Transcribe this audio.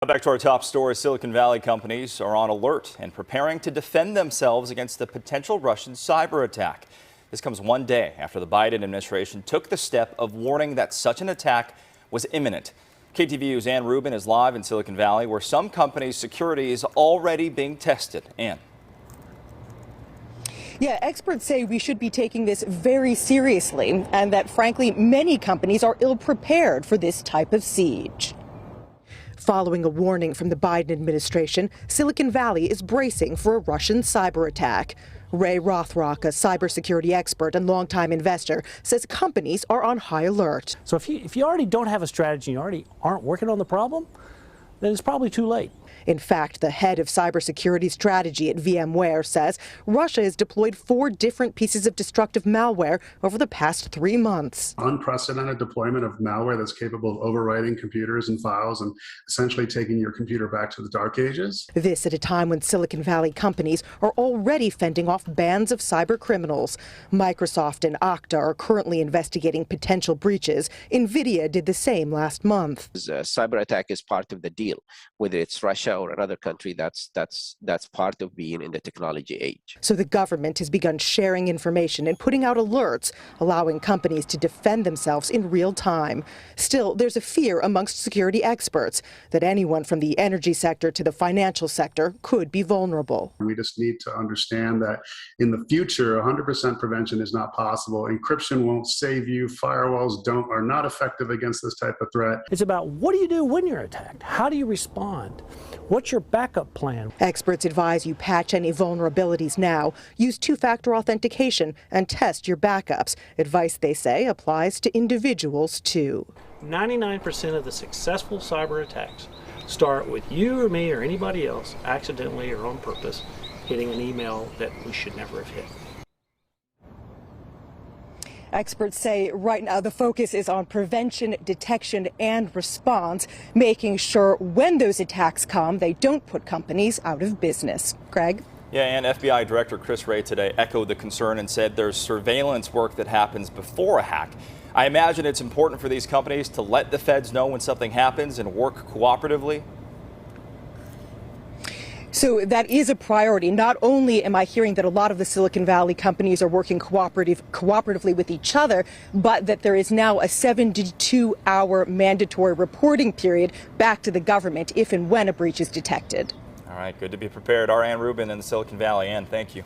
Back to our top story. Silicon Valley companies are on alert and preparing to defend themselves against the potential Russian cyber attack. This comes one day after the Biden administration took the step of warning that such an attack was imminent. KTVU's Ann Rubin is live in Silicon Valley, where some companies' security is already being tested. Ann. Yeah, experts say we should be taking this very seriously, and that, frankly, many companies are ill-prepared for this type of siege. Following a warning from the Biden administration, Silicon Valley is bracing for a Russian cyber attack. Ray Rothrock, a cybersecurity expert and longtime investor, says companies are on high alert. So if you already don't have a strategy, you already aren't working on the problem, then it's probably too late. In fact, the head of cybersecurity strategy at VMware says Russia has deployed 4 different pieces of destructive malware over the past 3 months. Unprecedented deployment of malware that's capable of overwriting computers and files and essentially taking your computer back to the dark ages. This at a time when Silicon Valley companies are already fending off bands of cyber criminals. Microsoft and Okta are currently investigating potential breaches. NVIDIA did the same last month. A cyber attack is part of the deal, whether it's Russia or another country. That's part of being in the technology age. So the government has begun sharing information and putting out alerts, allowing companies to defend themselves in real time. Still, there's a fear amongst security experts that anyone from the energy sector to the financial sector could be vulnerable. We just need to understand that in the future, 100% prevention is not possible. Encryption won't save you. Firewalls are not effective against this type of threat. It's about what do you do when you're attacked? How do you respond? What's your backup plan? Experts advise you patch any vulnerabilities now, use 2-factor authentication, and test your backups. Advice, they say, applies to individuals too. 99% of the successful cyber attacks start with you or me or anybody else accidentally or on purpose hitting an email that we should never have hit. Experts say right now the focus is on prevention, detection, and response, making sure when those attacks come, they don't put companies out of business. Craig? Yeah, and FBI Director Chris Wray today echoed the concern and said there's surveillance work that happens before a hack. I imagine it's important for these companies to let the feds know when something happens and work cooperatively. So that is a priority. Not only am I hearing that a lot of the Silicon Valley companies are working cooperatively with each other, but that there is now a 72-hour mandatory reporting period back to the government if and when a breach is detected. All right, good to be prepared. Our Ann Rubin in the Silicon Valley. Ann, thank you.